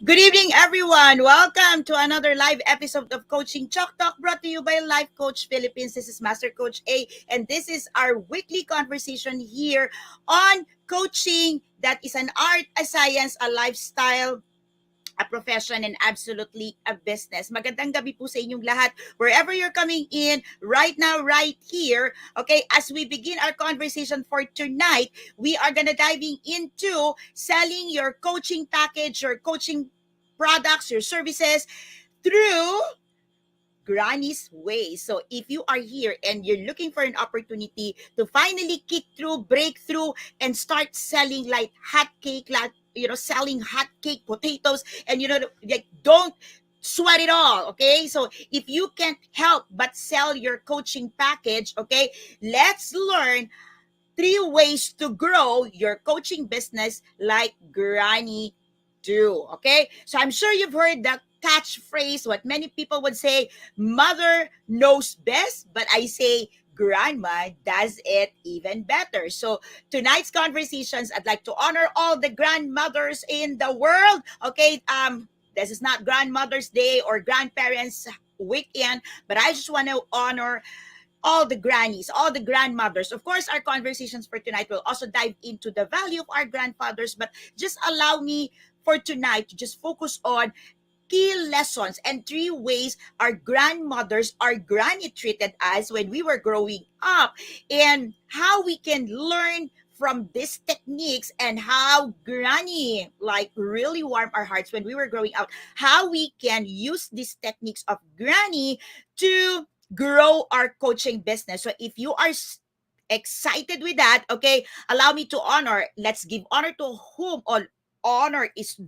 Good evening, everyone. Welcome to another live episode of Coaching Chalk Talk brought to you by Life Coach Philippines. This is Master Coach A, and this is our weekly conversation here on coaching that is an art, a science, a lifestyle, a profession, and absolutely a business. Magandang gabi po sa inyong lahat, wherever you're coming in right now, right here. Okay, as we begin our conversation for tonight, we are gonna diving into selling your coaching package, your coaching products, your services through Granny's way. So if you are here and you're looking for an opportunity to finally kick through, break through, and start selling like hot cake, like selling hot cake potatoes, and like don't sweat it all. Okay, so if you can't help but sell your coaching package, okay, let's learn 3 ways to grow your coaching business like Granny do. Okay, so I'm sure you've heard that catchphrase, what many people would say, mother knows best, but I say grandma does it even better. So tonight's conversations, I'd like to honor all the grandmothers in the world. Okay, this is not grandmother's day or grandparents weekend, but I just want to honor all the grannies, all the grandmothers. Of course, our conversations for tonight will also dive into the value of our grandfathers, but just allow me for tonight to just focus on key lessons and 3 ways our grandmothers, our granny treated us when we were growing up, and how we can learn from these techniques, and how granny like really warm our hearts when we were growing up, how we can use these techniques of granny to grow our coaching business. So if you are excited with that, okay, allow me to honor. Let's give honor to whom all honor is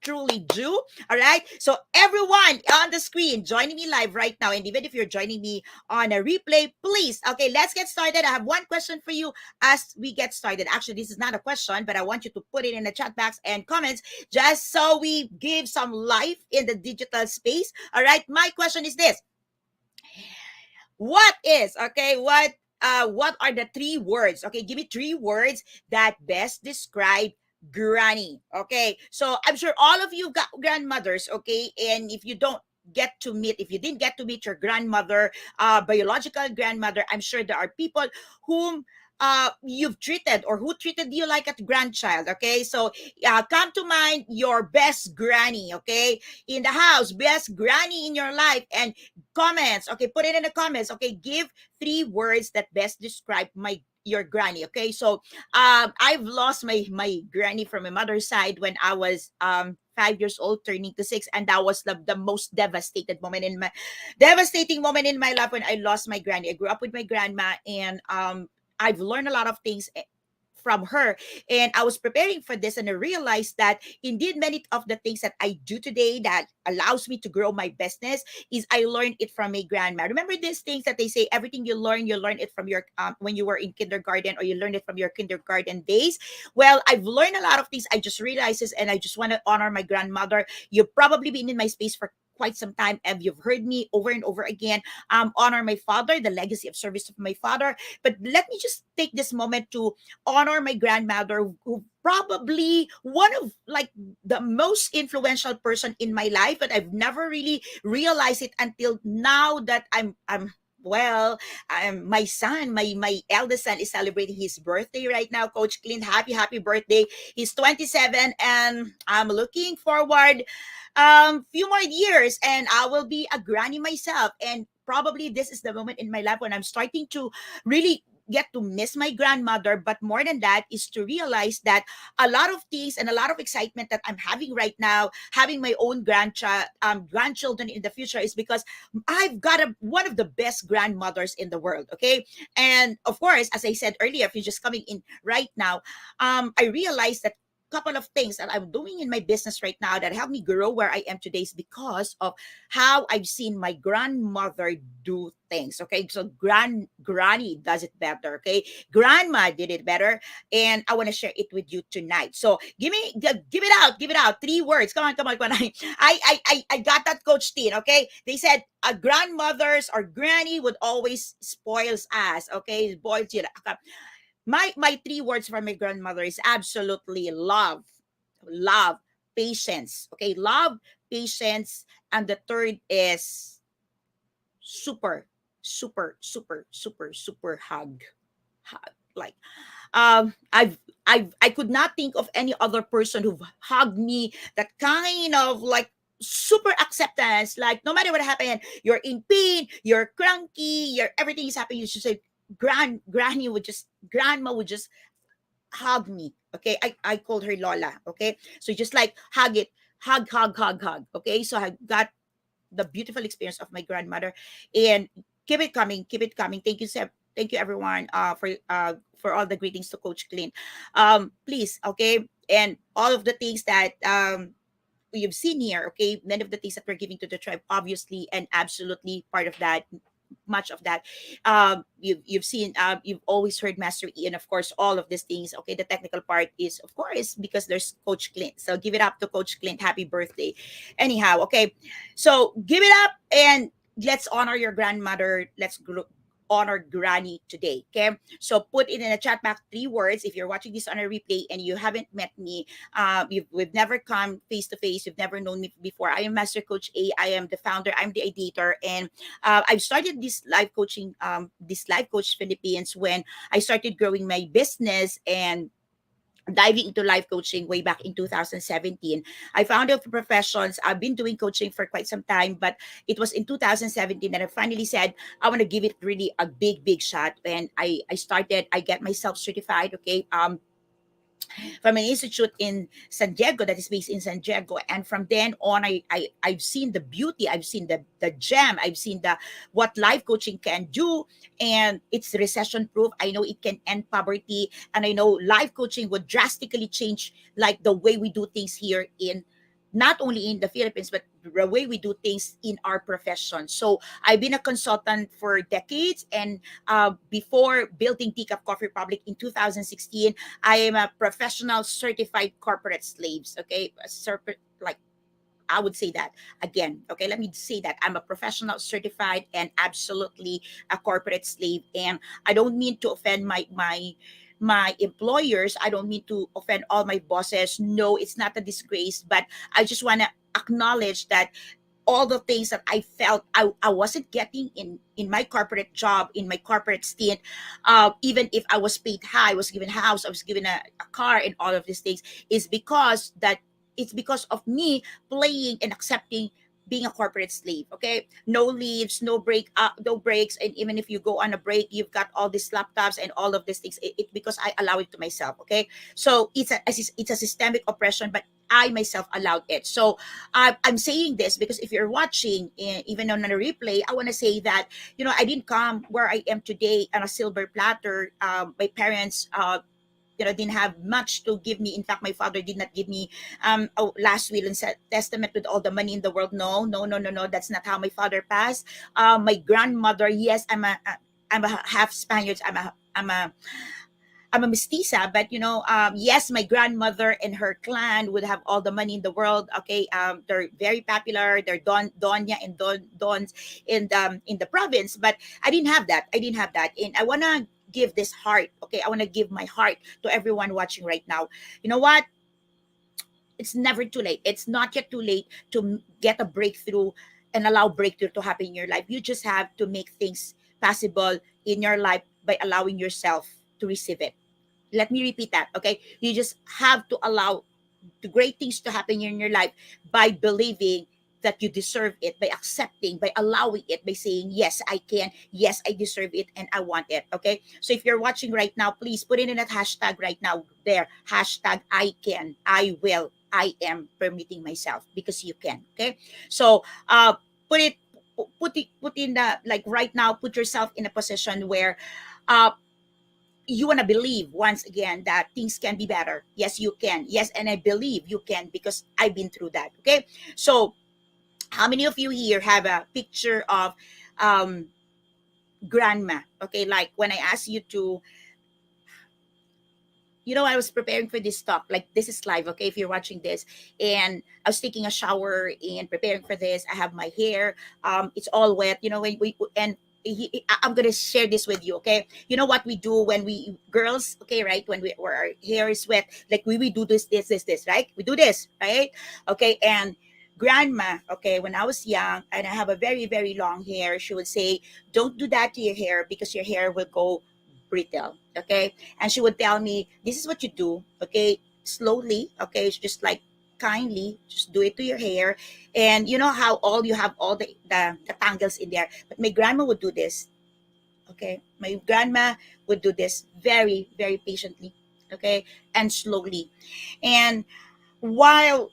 truly due. All right. So everyone on the screen joining me live right now, and even if you're joining me on a replay, please. Okay, let's get started. I have one question for you as we get started. Actually, this is not a question, but I want you to put it in the chat box and comments just so we give some life in the digital space. All right. My question is this: what are the 3 words? Okay, give me 3 words that best describe granny. Okay, so I'm sure all of you got grandmothers. Okay, and if you didn't get to meet your grandmother, biological grandmother, I'm sure there are people whom you've treated or who treated you like a grandchild. Okay, so come to mind your best granny. Okay, in the house, best granny in your life, and comments. Okay, put it in the comments. Okay, give 3 words that best describe your granny. Okay, so I've lost my granny from my mother's side when I was 5 years old, turning to 6, and that was the most devastating moment in my life when I lost my granny. I grew up with my grandma, and I've learned a lot of things from her, and I was preparing for this, and I realized that indeed many of the things that I do today that allows me to grow my business is I learned it from my grandma. Remember these things that they say, everything you learn it from your when you were in kindergarten, or you learned it from your kindergarten days. Well, I've learned a lot of things. I just realized this, and I just want to honor my grandmother. You've probably been in my space for quite some time, and you've heard me over and over again honor my father, the legacy of service of my father. But let me just take this moment to honor my grandmother, who probably one of like the most influential person in my life, but I've never really realized it until now that I'm well, my son, my eldest son is celebrating his birthday right now. Coach Clint, happy birthday! He's 27, and I'm looking forward few more years, and I will be a granny myself. And probably this is the moment in my life when I'm starting to really get to miss my grandmother. But more than that is to realize that a lot of things and a lot of excitement that I'm having right now, having my own grandchildren in the future, is because I've got one of the best grandmothers in the world. Okay, and of course, as I said earlier, if you're just coming in right now, I realized that couple of things that I'm doing in my business right now that helped me grow where I am today is because of how I've seen my grandmother do things. Okay, so granny does it better. Okay, grandma did it better, and I want to share it with you tonight. So give it out. 3 words. Come on. I got that, Coach Teen. Okay, they said a grandmother's or granny would always spoils us. Okay, spoils you. My 3 words from my grandmother is absolutely love, patience. Okay, love, patience, and the third is super, super hug. Hug. Like I could not think of any other person who hugged me that kind of like super acceptance. Like no matter what happened, you're in pain, you're cranky, you're everything is happening. You should say, grandma would just hug me. Okay, I called her Lola. Okay, so just like hug it, hug. Okay, so I got the beautiful experience of my grandmother, and keep it coming. Thank you, Seb. Thank you, everyone, for all the greetings to Coach Clint. Please, okay, and all of the things that you've seen here, okay, none of the things that we're giving to the tribe, obviously and absolutely part of that, much of that. You've seen, you've always heard Master E, and of course, all of these things. Okay, the technical part is, of course, because there's Coach Clint. So give it up to Coach Clint. Happy birthday. Anyhow, okay, so give it up and let's honor your grandmother. Honor Granny today. Okay, so put it in a chat box 3 words if you're watching this on a replay and you haven't met me. We've never come face to face. You've never known me before. I am Master Coach A. I am the founder. I'm the editor, and I've started this life coaching, this Life Coach Philippines, when I started growing my business and diving into life coaching way back in 2017. I found out the professions. I've been doing coaching for quite some time, but it was in 2017 that I finally said, I want to give it really a big shot. And I started, I get myself certified, okay, from an institute in San Diego that is based in San Diego. And from then on, I've seen the beauty, I've seen the gem, I've seen the what life coaching can do, and it's recession proof. I know it can end poverty, and I know life coaching would drastically change like the way we do things here in not only in the Philippines, but the way we do things in our profession. So I've been a consultant for decades, and before building Teacup Coffee Republic in 2016, I am a professional certified corporate slaves. Okay, like I would say that again. Okay, let me say that I'm a professional, certified, and absolutely a corporate slave. And I don't mean to offend my employers. I don't mean to offend all my bosses. No, it's not a disgrace, but I just want to acknowledge that all the things that I felt I wasn't getting in my corporate job, in my corporate stint, even if I was paid high, I was given a house, I was given a car, and all of these things, is because that it's because of me playing and accepting being a corporate slave. Okay, no leaves, no breaks, and even if you go on a break, you've got all these laptops and all of these things. It because I allow it to myself. Okay, so it's a systemic oppression, but I myself allowed it. So I'm saying this because if you're watching, even on a replay, I want to say that, I didn't come where I am today on a silver platter. My parents, didn't have much to give me. In fact, my father did not give me a last will and testament with all the money in the world. No, no, no, no, no. That's not how my father passed. My grandmother, yes, I'm a half Spaniard. I'm a mestiza, but yes, my grandmother and her clan would have all the money in the world. Okay, they're very popular. They're doña and dons in the province, but I didn't have that. I didn't have that, and I wanna give this heart. Okay, I wanna give my heart to everyone watching right now. You know what? It's never too late. It's not yet too late to get a breakthrough and allow breakthrough to happen in your life. You just have to make things possible in your life by allowing yourself to receive it. Let me repeat that. Okay, you just have to allow the great things to happen in your life by believing that you deserve it, by accepting, by allowing it, by saying, yes, I can, yes, I deserve it, and I want it. Okay, so if you're watching right now, please put it in that hashtag right now there, hashtag I can, I will, I am permitting myself, because you can. Okay, so put it put in the, like, right now, put yourself in a position where uh you want to believe once again that things can be better. Yes, you can. Yes, and I believe you can because I've been through that. Okay, so how many of you here have a picture of um grandma? Okay, like when I asked you to, I was preparing for this talk. Like, this is live, okay, if you're watching this, and I was taking a shower and preparing for this. I have my hair, it's all wet, when we and I'm gonna share this with you, okay? You know what we do when we girls, okay, right? When where our hair is wet, like we do this, right? We do this, right? Okay, and grandma, okay, when I was young and I have a very very long hair, she would say, "Don't do that to your hair because your hair will go brittle," okay? And she would tell me, "This is what you do, okay? Slowly, okay? It's just like kindly just do it to your hair, and you know how all you have all the tangles in there, but my grandma would do this, okay? My grandma would do this very very patiently, okay, and slowly. And while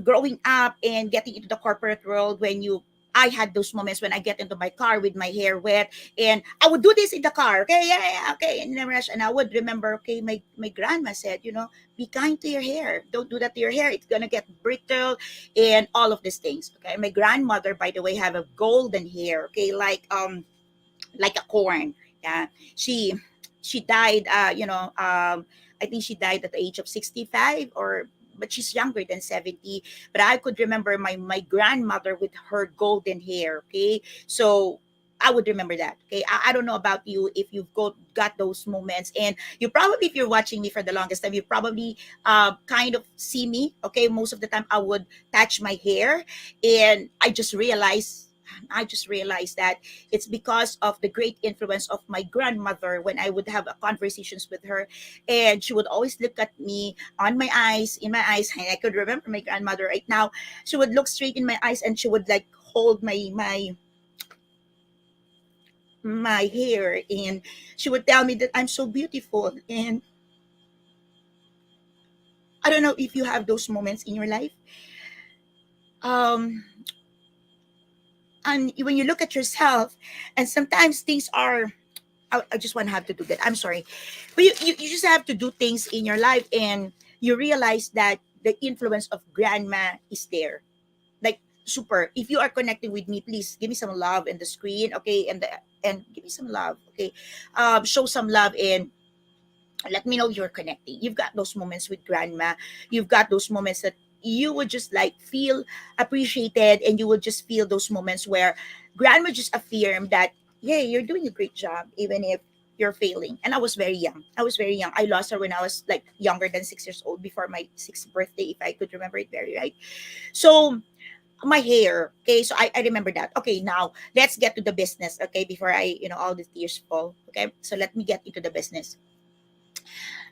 growing up and getting into the corporate world, when you I had those moments when I get into my car with my hair wet, and I would do this in the car, okay, yeah, yeah, yeah, okay, and then rush, and I would remember, okay, my grandma said, be kind to your hair. Don't do that to your hair. It's gonna get brittle, and all of these things. Okay, my grandmother, by the way, have a golden hair, okay, like a corn. Yeah, she died. I think she died at the age of 65, or but she's younger than 70. But I could remember my grandmother with her golden hair. Okay, so I would remember that. Okay, I don't know about you if you've got those moments, and you probably, if you're watching me for the longest time, you probably kind of see me. Okay, most of the time I would touch my hair, and I just realized that it's because of the great influence of my grandmother when I would have conversations with her. And she would always look at me on my eyes, in my eyes. And I could remember my grandmother right now. She would look straight in my eyes and she would like hold my hair, and she would tell me that I'm so beautiful. And I don't know if you have those moments in your life. Um, and when you look at yourself, and sometimes things are, I just want to have to do that. I'm sorry. But you just have to do things in your life, and you realize that the influence of grandma is there. Like, super. If you are connecting with me, please give me some love in the screen, okay? And give me some love, okay? Show some love, and let me know you're connecting. You've got those moments with grandma. You've got those moments that you would just like feel appreciated, and you would just feel those moments where grandma just affirm that, yeah, you're doing a great job, even if you're failing. And I was very young. I lost her when I was like younger than 6 years old, before my sixth birthday, if I could remember it very right. So my hair, okay, so I remember that. Okay, now let's get to the business, okay, before all the tears fall. Okay, so let me get into the business.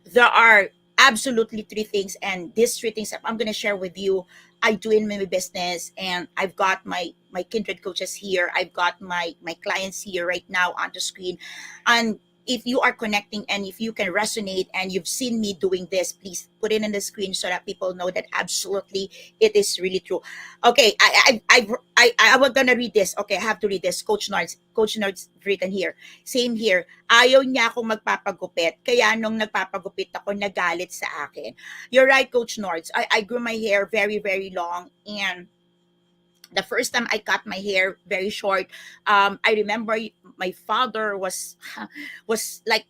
There are absolutely three things, and these three things I'm going to share with you, I do in my business. And I've got my kindred coaches here, I've got my clients here right now on the screen. And if you are connecting, and if you can resonate, and you've seen me doing this, please put it in the screen so that people know that absolutely it is really true. Okay, I was gonna read this. Okay, I have to read this. Coach Nord's written here. Same here. Ayaw niya akong magpapagupit. Kaya nung nagpapagupit ako, nagalit sa akin. You're right, Coach Nords. I grew my hair very, very long. And the first time I cut my hair very short, I remember my father was like,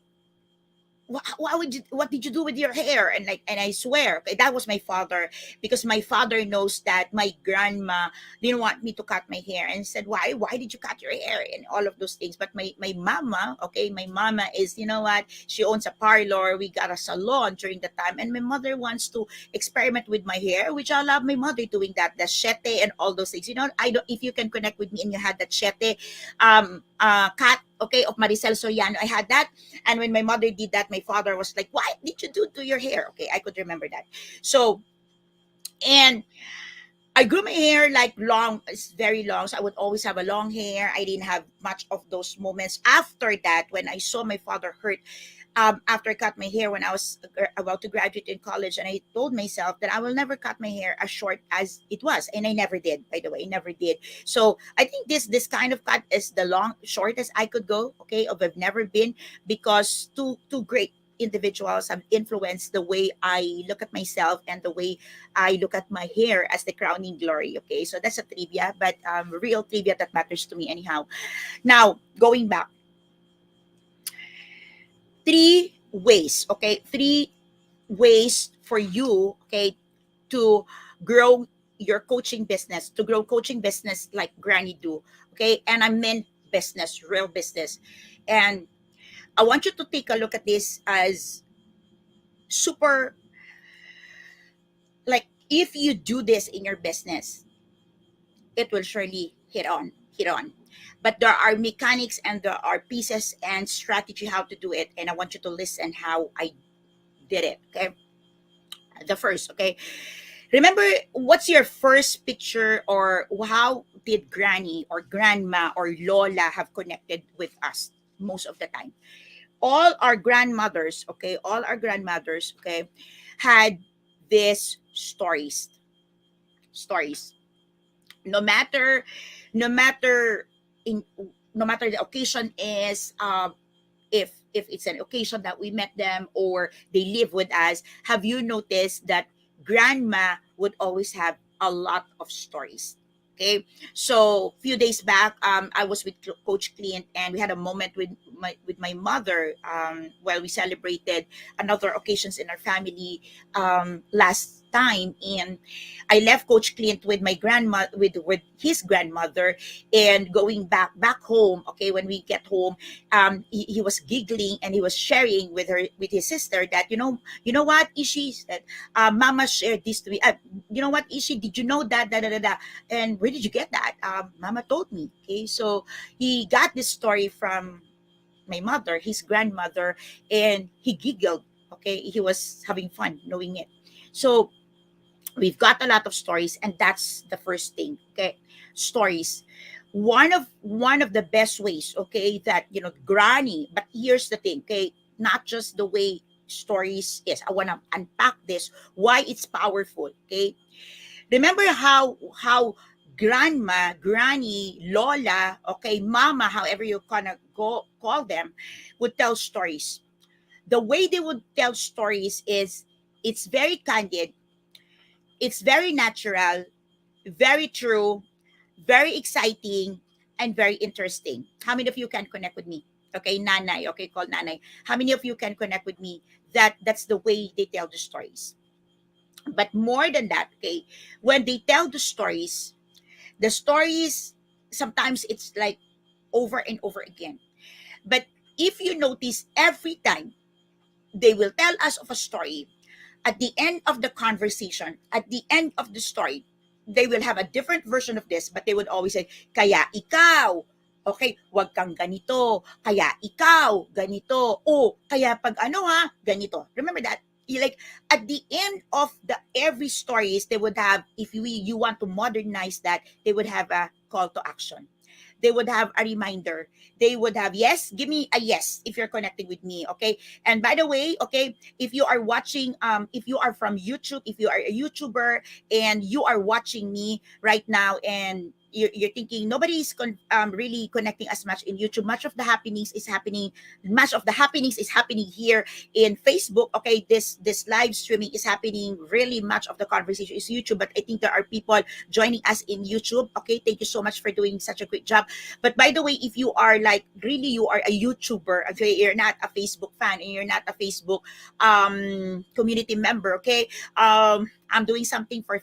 what did you do with your hair? And I swear, okay, that was my father, because my father knows that my grandma didn't want me to cut my hair, and said, why did you cut your hair, and all of those things. But my mama, okay, my mama is, you know what, she owns a parlor, we got a salon during the time, and my mother wants to experiment with my hair, which I love my mother doing that, the shete and all those things. I don't, if you can connect with me, and you had that shete cut, okay, of Maricel Soriano, I had that. And when my mother did that, my father was like, "What did you do to your hair?" Okay, I could remember that. So, and I grew my hair like long, it's very long. So I would always have a long hair. I didn't have much of those moments. After that, when I saw my father hurt, after I cut my hair when I was about to graduate in college, and I told myself that I will never cut my hair as short as it was, and I never did. By the way, I never did. So I think this kind of cut is the shortest I could go. Okay, of I've never been, because two great individuals have influenced the way I look at myself, and the way I look at my hair as the crowning glory. Okay, so that's a trivia, but real trivia that matters to me anyhow. Now going back, three ways, okay, three ways for you, okay, to grow your coaching business, to grow coaching business like Granny do, okay. And I meant business, real business. And I want you to take a look at this as super, like, if you do this in your business, it will surely hit on. But there are mechanics and there are pieces and strategy how to do it. And I want you to listen how I did it. Okay. The first, okay. Remember, what's your first picture, or how did granny or grandma or lola have connected with us most of the time? All our grandmothers, okay, all our grandmothers, okay, had these stories. No matter, no matter in, no matter the occasion is, if it's an occasion that we met them or they live with us, have you noticed that grandma would always have a lot of stories? Okay, so few days back, I was with Coach Clint, and we had a moment with my mother, while we celebrated another occasions in our family, last time, and I left Coach Clint with my grandma, with his grandmother, and going back home. Okay, when we get home, he was giggling and he was sharing with his sister that, you know what, Ishi said, Mama shared this to me. You know what, Ishi, did you know that, and where did you get that? Mama told me. Okay, so he got this story from my mother, his grandmother, and he giggled. Okay, he was having fun knowing it. So we've got a lot of stories, and that's the first thing. Okay, stories. One of the best ways, okay, that, granny. But here's the thing, okay, not just the way stories is. I want to unpack this, why it's powerful. Okay, remember how grandma, granny, lola, okay, mama, however you gonna go call them, would tell stories. The way they would tell stories is, it's very candid, it's very natural, very true, very exciting, and very interesting. How many of you can connect with me? Okay, nanay. Okay, call nanay. How many of you can connect with me that that's the way they tell the stories? But more than that, okay, when they tell the stories sometimes it's like over and over again. But if you notice, every time they will tell us of a story, at the end of the conversation, at the end of the story, they will have a different version of this, but they would always say, kaya ikaw, okay, wag kang ganito, kaya ikaw, ganito, o kaya pag ano ha, ganito. Remember that? Like, at the end of the every stories, they would have, if you want to modernize that, they would have a call to action. They would have a reminder. They would have, yes, give me a yes if you're connecting with me. Okay. And by the way, okay, if you are watching, if you are from YouTube, if you are a YouTuber and you are watching me right now, and you're thinking nobody is really connecting as much in YouTube. Much of the happenings is happening here in Facebook. Okay, this live streaming is happening. Really, much of the conversation is YouTube, but I think there are people joining us in YouTube. Okay, thank you so much for doing such a great job. But by the way, if you are like really you are a YouTuber, okay, you're not a Facebook fan and you're not a Facebook community member, okay, I'm doing something for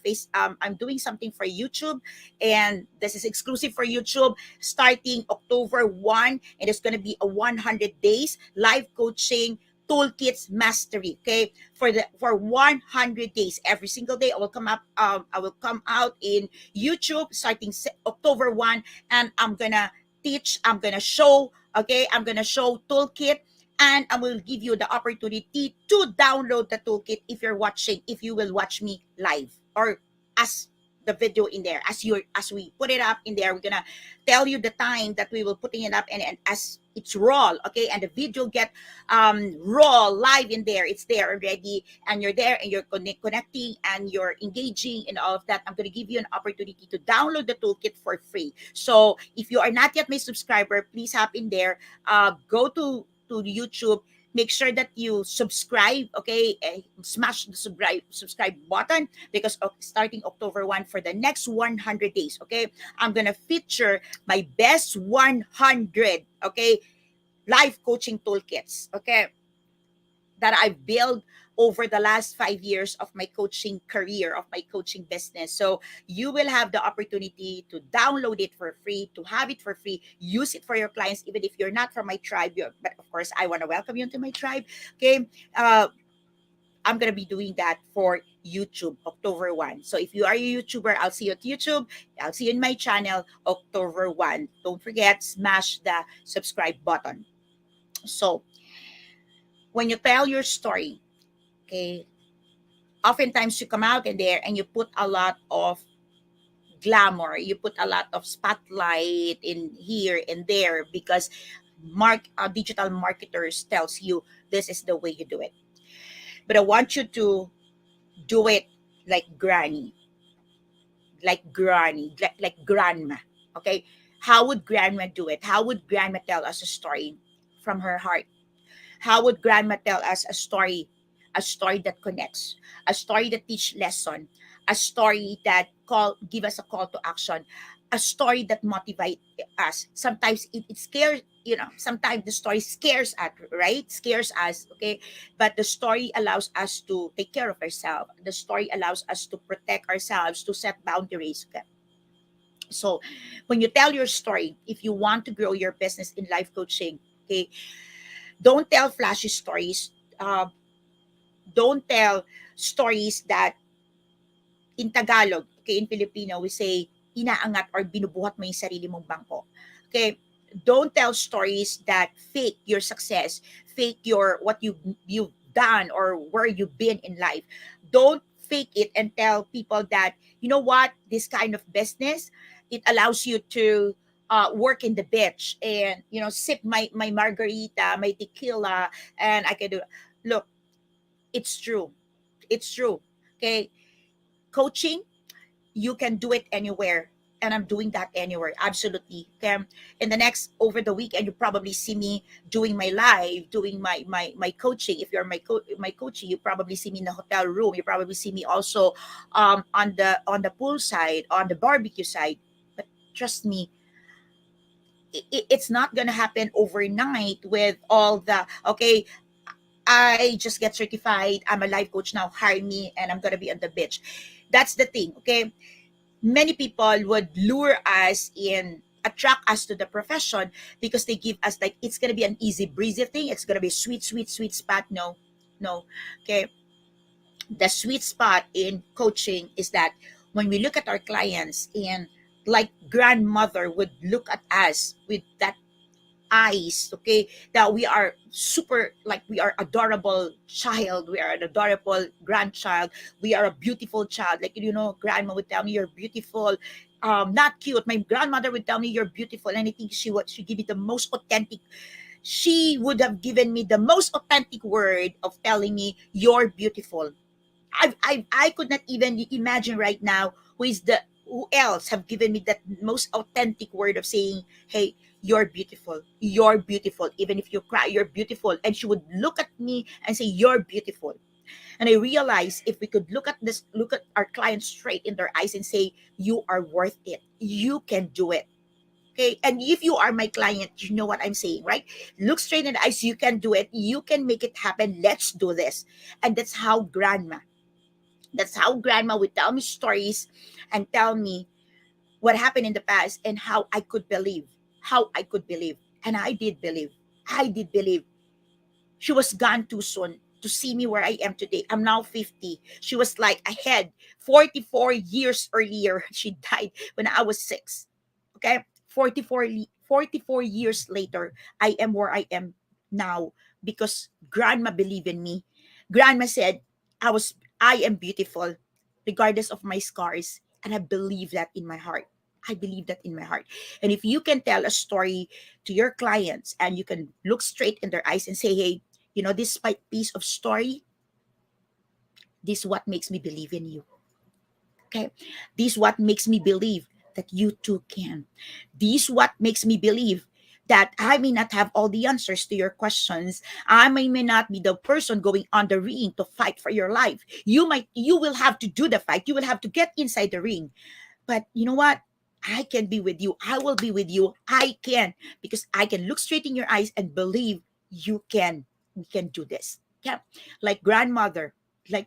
YouTube, and this is exclusive for YouTube, starting October 1, and it's going to be a 100 days live coaching toolkits mastery. Okay, for 100 days, every single day I will come out in YouTube starting October 1, and I'm gonna teach, I'm gonna show, okay, I'm gonna show toolkit, and I will give you the opportunity to download the toolkit if you will watch me live, or as the video in there, as we put it up in there, we're gonna tell you the time that we will putting it up, and as it's raw, okay, and the video get raw live in there, it's there already, and you're there and you're connecting and you're engaging and all of that. I'm going to give you an opportunity to download the toolkit for free. So if you are not yet my subscriber, please hop in there, go to YouTube, make sure that you subscribe, okay, smash the subscribe button, because starting October 1 for the next 100 days, okay, I'm gonna feature my best 100, okay, life coaching toolkits, okay, that I've built over the last 5 years of my coaching career, of my coaching business. So you will have the opportunity to download it for free, to have it for free, use it for your clients, even if you're not from my tribe. But of course, I want to welcome you into my tribe. Okay. I'm gonna be doing that for YouTube October 1. So if you are a YouTuber, I'll see you at YouTube. I'll see you in my channel October 1. Don't forget, smash the subscribe button. So when you tell your story, okay, oftentimes you come out in there and you put a lot of glamour, you put a lot of spotlight in here and there because digital marketers tells you this is the way you do it. But I want you to do it like granny, like grandma. Okay, how would grandma do it? How would grandma tell us a story from her heart? How would grandma tell us a story that connects, a story that teach lesson, a story that give us a call to action, a story that motivate us. Sometimes it scares, sometimes the story scares us, right? Scares us, okay? But the story allows us to take care of ourselves. The story allows us to protect ourselves, to set boundaries. Okay? So when you tell your story, if you want to grow your business in life coaching, okay, don't tell flashy stories. Uh, don't tell stories that in Tagalog, okay, in Filipino, we say, inaangat or binubuhat mo yung sarili mong bangko. Okay, don't tell stories that fake your success, fake what you've done or where you've been in life. Don't fake it and tell people that, you know what, this kind of business, it allows you to work in the beach and, sip my margarita, my tequila, and I can do, look, it's true. It's true. Okay, coaching, you can do it anywhere, and I'm doing that anywhere, absolutely. Okay, in the next, over the weekend, you probably see me doing my live, doing my coaching. If you're my coaching, you probably see me in the hotel room, you probably see me also on the pool side, on the barbecue side. But trust me, it's not gonna happen overnight with all the, okay, I just get certified, I'm a life coach now, hire me and I'm gonna be on the beach. That's the thing, okay? Many people would lure us in, attract us to the profession because they give us like it's gonna be an easy breezy thing, it's gonna be sweet spot. No, no. Okay, the sweet spot in coaching is that when we look at our clients and like grandmother would look at us with that eyes, okay, that we are super, like we are adorable child, we are an adorable grandchild, we are a beautiful child, like, grandma would tell me you're beautiful, not cute, my grandmother would tell me you're beautiful, and I think she give me the most authentic, she would have given me the most authentic word of telling me you're beautiful. I could not even imagine right now who else have given me that most authentic word of saying, hey, you're beautiful, even if you cry, you're beautiful. And she would look at me and say, you're beautiful. And I realized if we could look at our clients straight in their eyes and say, you are worth it, you can do it. Okay, and if you are my client, you know what I'm saying, right? Look straight in the eyes, you can do it, you can make it happen, let's do this. And that's how grandma would tell me stories and tell me what happened in the past and how I could believe. How I could believe. And I did believe. I did believe. She was gone too soon to see me where I am today. I'm now 50. She was like ahead. 44 years earlier, she died when I was 6. Okay? 44 years later, I am where I am now because grandma believed in me. Grandma said I am beautiful regardless of my scars, and I believe that in my heart. I believe that in my heart. And if you can tell a story to your clients and you can look straight in their eyes and say, hey, this piece of story, this is what makes me believe in you. Okay. This what makes me believe that you too can. This what makes me believe that I may not have all the answers to your questions. I may not be the person going on the ring to fight for your life. You will have to do the fight. You will have to get inside the ring. But you know what? I can be with you. I will be with you. I can, because I can look straight in your eyes and believe you can. We can do this. Okay? Like grandmother, that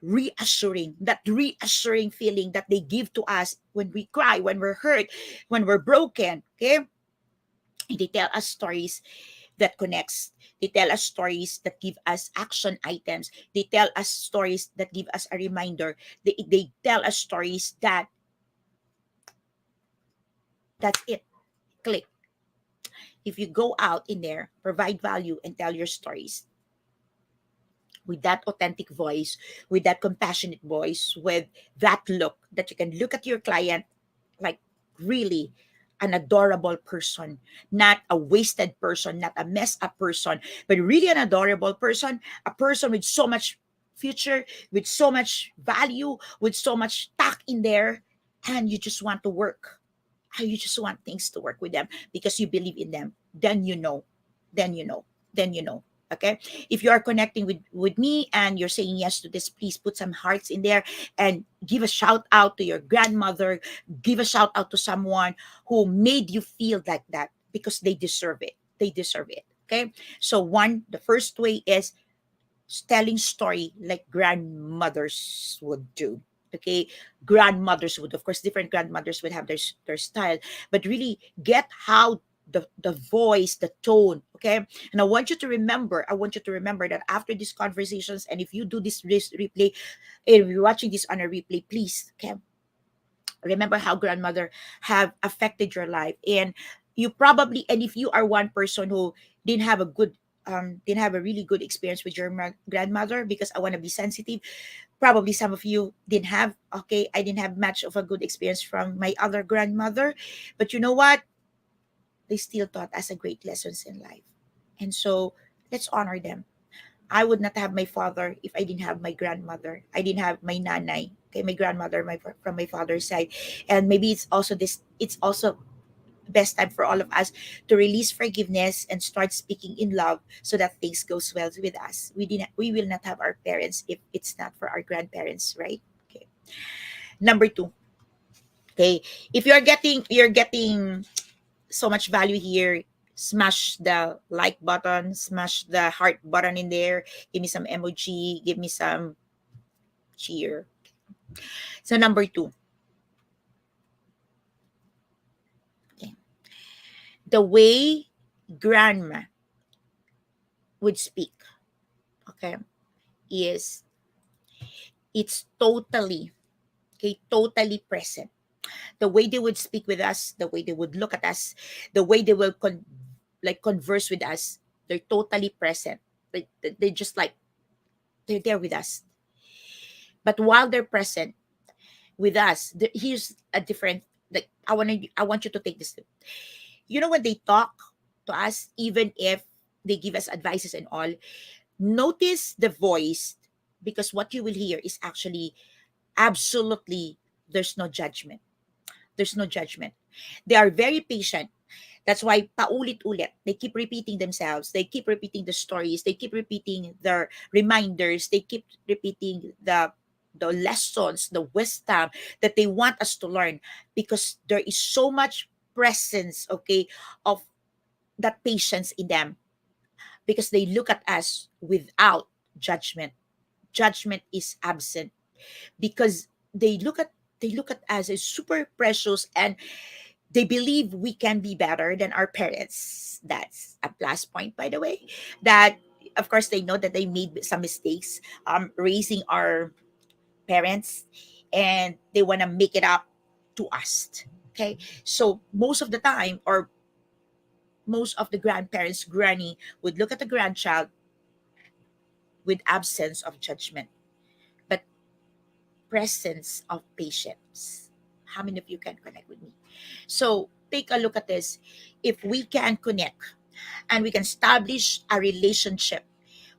reassuring feeling that they give to us when we cry, when we're hurt, when we're broken. Okay? And they tell us stories that connects. They tell us stories that give us action items. They tell us stories that give us a reminder. They tell us stories that that's it. Click. If you go out in there, provide value and tell your stories with that authentic voice, with that compassionate voice, with that look that you can look at your client like really an adorable person, not a wasted person, not a messed up person, but really an adorable person, a person with so much future, with so much value, with so much stock in there, and you just want to work. You just want things to work with them because you believe in them. Then you know, then you know, then you know. Okay, if you are connecting with me and you're saying yes to this, please put some hearts in there and give a shout out to your grandmother, give a shout out to someone who made you feel like that, because they deserve it. Okay, so the first way is telling story like grandmothers would do. Okay, grandmothers would, of course, different grandmothers would have their style, but really get how the voice, the tone. Okay, and I want you to remember that after these conversations, and if you do this replay, if you're watching this on a replay, please, okay, remember how grandmother have affected your life. And you probably, and if you are one person who didn't have a really good experience with your grandmother, because I want to be sensitive, probably some of you didn't have. Okay, I didn't have much of a good experience from my other grandmother, but you know what, they still taught us a great lessons in life. And so let's honor them. I would not have my father if I didn't have my grandmother. I didn't have my nanay. Okay, my grandmother, from my father's side. And maybe it's also best time for all of us to release forgiveness and start speaking in love, so that things goes well with us. We will not have our parents if it's not for our grandparents, right? Okay. Number two. Okay. If you're getting so much value here, smash the like button, smash the heart button in there, give me some emoji, give me some cheer. So number two, okay, the way grandma would speak, okay, is it's totally present. The way they would speak with us, the way they would look at us, the way they will converse with us, they're totally present. They just like they're there with us. But while they're present with us, here's a different, like, I want you to take this. You know, when they talk to us, even if they give us advices and all, notice the voice, because what you will hear is actually absolutely, there's no judgment. There's no judgment. They are very patient. That's why paulit-ulit. They keep repeating themselves. They keep repeating the stories. They keep repeating their reminders. They keep repeating the lessons, the wisdom that they want us to learn, because there is so much presence, okay, of that patience in them, because they look at us without judgment. Judgment is absent, because they look at us as super precious, and they believe we can be better than our parents. That's a plus point, by the way. That, of course, they know that they made some mistakes raising our parents, and they want to make it up to us. Okay, so most of the time, or most of the grandparents, granny would look at the grandchild with absence of judgment, but presence of patience. How many of you can connect with me? So take a look at this. If we can connect and we can establish a relationship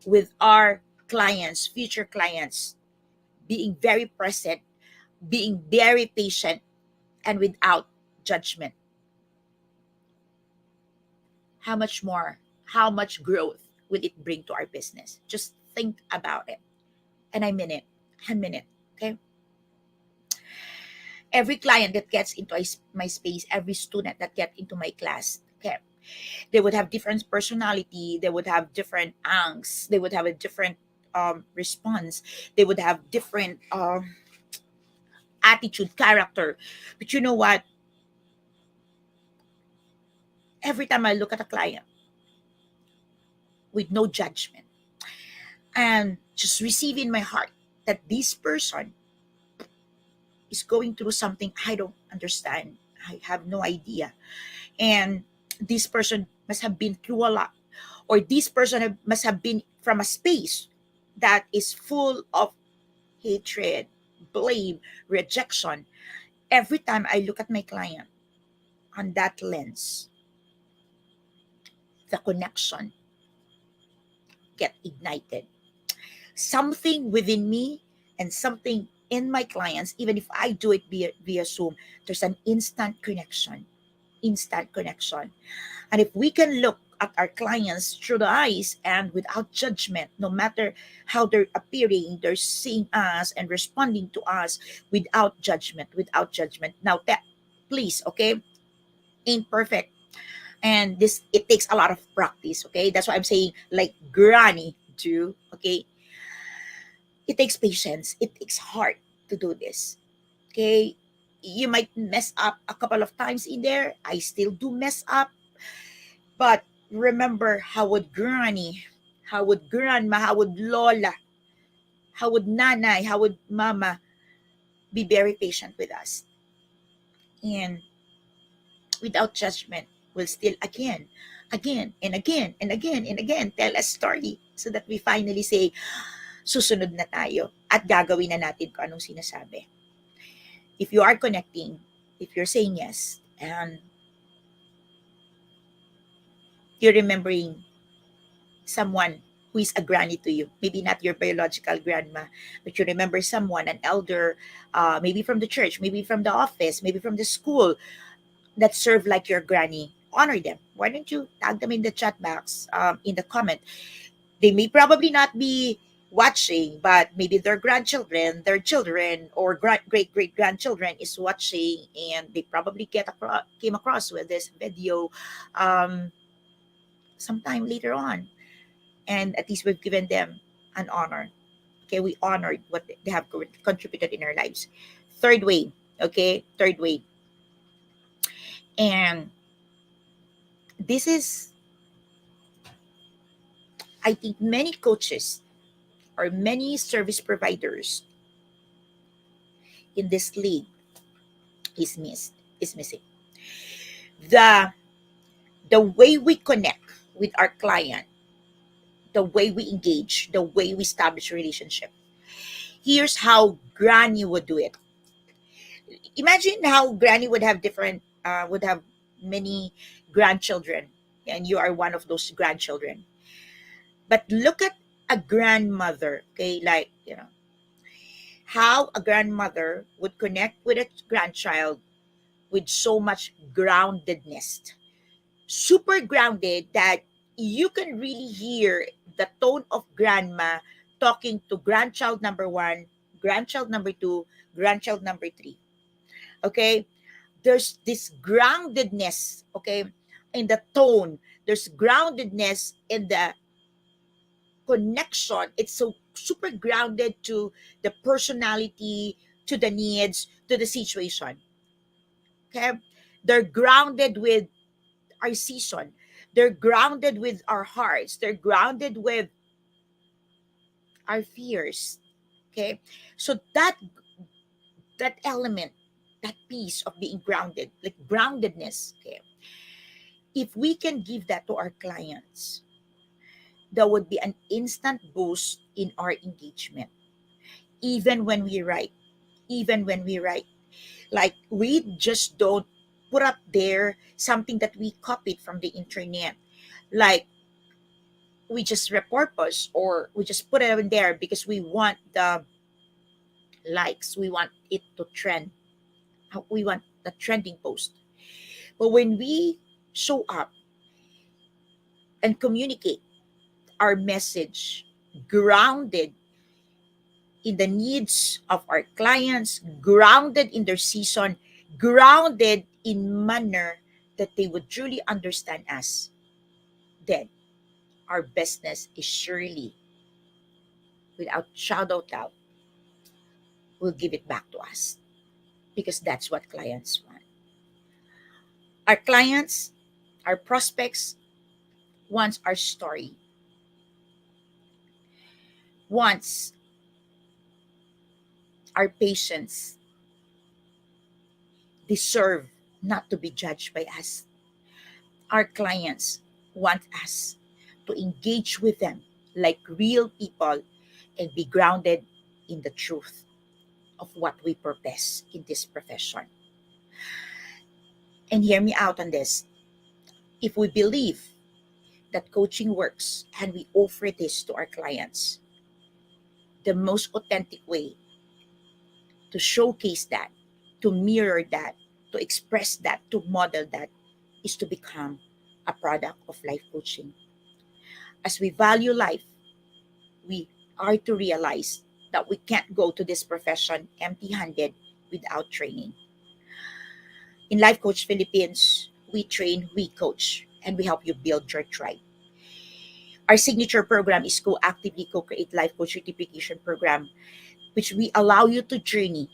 with our clients, future clients, being very present, being very patient, and without judgment, how much growth will it bring to our business? Just think about it. And I mean it. I mean it. Okay. Every client that gets into my space, every student that gets into my class, okay, They would have different personality. They would have different angst. They would have a different response. They would have different attitude, character. But you know what? Every time I look at a client with no judgment and just receive in my heart that this person is going through something I don't understand. I have no idea. And this person must have been through a lot. Or this person must have been from a space that is full of hatred, blame, rejection. Every time I look at my client on that lens, the connection get ignited. Something within me and something in my clients, even if I do it via Zoom, there's an instant connection. Instant connection. And if we can look at our clients through the eyes and without judgment, no matter how they're appearing, they're seeing us and responding to us without judgment, without judgment. Now, that, please, okay, ain't perfect. And this, it takes a lot of practice, okay? That's why I'm saying, like Granny do, okay? It takes patience. It takes heart to do this, okay? You might mess up a couple of times in there. I still do mess up. But remember, how would Granny, how would Grandma, how would Lola, how would Nanay, how would Mama be very patient with us? And without judgment, will still again tell a story so that we finally say, susunod na tayo at gagawin na natin kung anong sinasabi. If you are connecting, if you're saying yes, and you're remembering someone who is a granny to you, maybe not your biological grandma, but you remember someone, an elder, maybe from the church, maybe from the office, maybe from the school, that serve like your granny, honor them. Why don't you tag them in the chat box, in the comment? They may probably not be watching, but maybe their grandchildren, their children, or great great grandchildren is watching, and they probably came across with this video um, sometime later on, and at least we've given them an honor. Okay, we honored what they have contributed in our lives. Third way, okay, third way, and this is, I think, many coaches or many service providers in this league is missing. The the way we connect with our client, the way we engage, the way we establish a relationship. Here's how Granny would do it. Imagine how Granny would have would have many grandchildren, and you are one of those grandchildren. But look at a grandmother, okay, like, how a grandmother would connect with a grandchild with so much groundedness, super grounded, that you can really hear the tone of grandma talking to grandchild number one, grandchild number two, grandchild number three. Okay, there's this groundedness, okay, in the tone. There's groundedness in the connection. It's so super grounded to the personality, to the needs, to the situation. Okay, they're grounded with our season. They're grounded with our hearts. They're grounded with our fears. Okay, so that element, that piece of being grounded, like groundedness. Okay, if we can give that to our clients, there would be an instant boost in our engagement. Even when we write, even when we write, like, we just don't put up there something that we copied from the internet. Like, we just repurpose, or we just put it in there because we want the likes, we want it to trend, we want the trending post. But when we show up and communicate our message grounded in the needs of our clients, grounded in their season, grounded in manner, that they would truly understand us, then our business is surely, without shadow of doubt, will give it back to us, because that's what clients want. Our clients, our prospects, wants our story, wants our patients, deserve not to be judged by us. Our clients want us to engage with them like real people and be grounded in the truth of what we purpose in this profession. And hear me out on this. If we believe that coaching works and we offer this to our clients, the most authentic way to showcase that, to mirror that, to express that, to model that, is to become a product of life coaching. As we value life, we are to realize that we can't go to this profession empty handed without training. In Life Coach Philippines, we train, we coach, and we help you build your tribe. Our signature program is Co-Actively Co-Create Life Coach Certification Program, which we allow you to journey.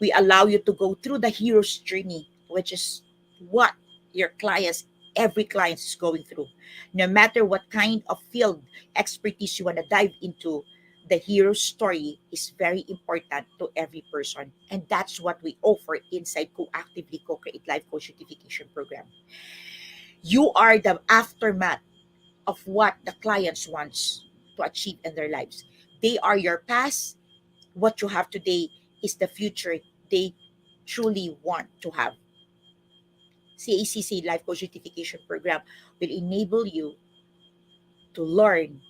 We allow you to go through the hero's journey, which is what your clients, every client is going through. No matter what kind of field expertise you want to dive into, the hero's story is very important to every person. And that's what we offer inside Co-Actively Co-Create Life Coach Certification Program. You are the aftermath of what the clients wants to achieve in their lives. They are your past. What you have today is the future they truly want to have. CACC Life Coach Certification Program will enable you to learn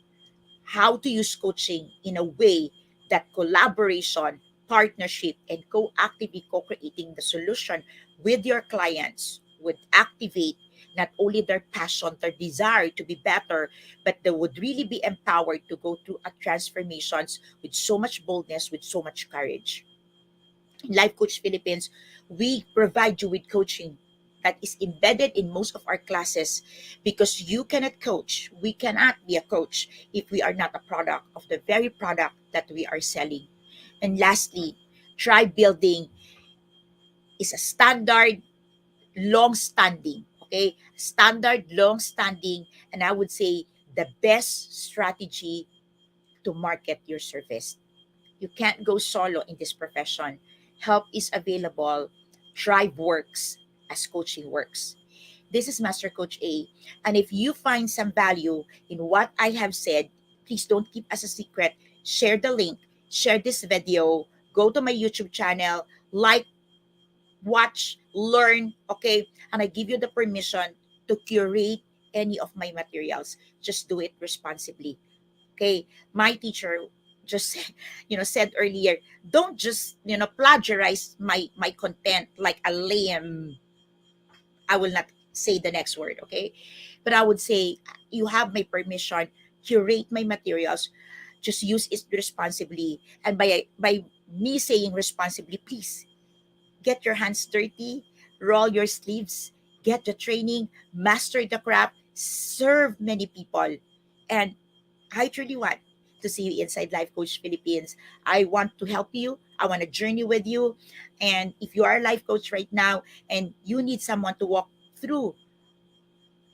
how to use coaching in a way that collaboration, partnership, and co-actively co-creating the solution with your clients would activate not only their passion, their desire to be better, but they would really be empowered to go through a transformations with so much boldness, with so much courage. Life Coach Philippines, we provide you with coaching that is embedded in most of our classes, because you cannot coach, we cannot be a coach if we are not a product of the very product that we are selling. And lastly, tribe building is a standard, long standing, okay? Standard, long standing, and I would say the best strategy to market your service. You can't go solo in this profession. Help is available. Tribe works as coaching works. This is Master Coach A. And if you find some value in what I have said, please don't keep as a secret. Share the link, share this video, go to my YouTube channel, like, watch, learn, okay? And I give you the permission to curate any of my materials. Just do it responsibly. Okay, my teacher just said earlier, don't just plagiarize my content like a lame, I will not say the next word, okay, but I would say you have my permission, curate my materials, just use it responsibly. And by me saying responsibly, please get your hands dirty, roll your sleeves, get the training, master the craft, serve many people. And I truly want to see you inside Life Coach Philippines. I want to help you. I want to journey with you. And if you are a life coach right now and you need someone to walk through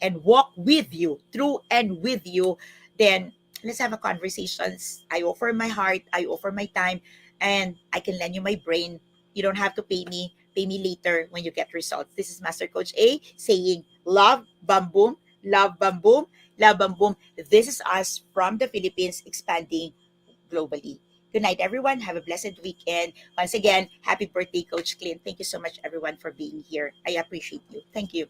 and walk with you, through and with you, then let's have a conversations. I offer my heart, I offer my time, and I can lend you my brain. You don't have to pay me. Pay me later when you get results. This is Master Coach A saying love, bam boom, love, bam boom, love, bam boom. This is us from the Philippines expanding globally. Good night, everyone. Have a blessed weekend. Once again, happy birthday, Coach Clint. Thank you so much, everyone, for being here. I appreciate you. Thank you.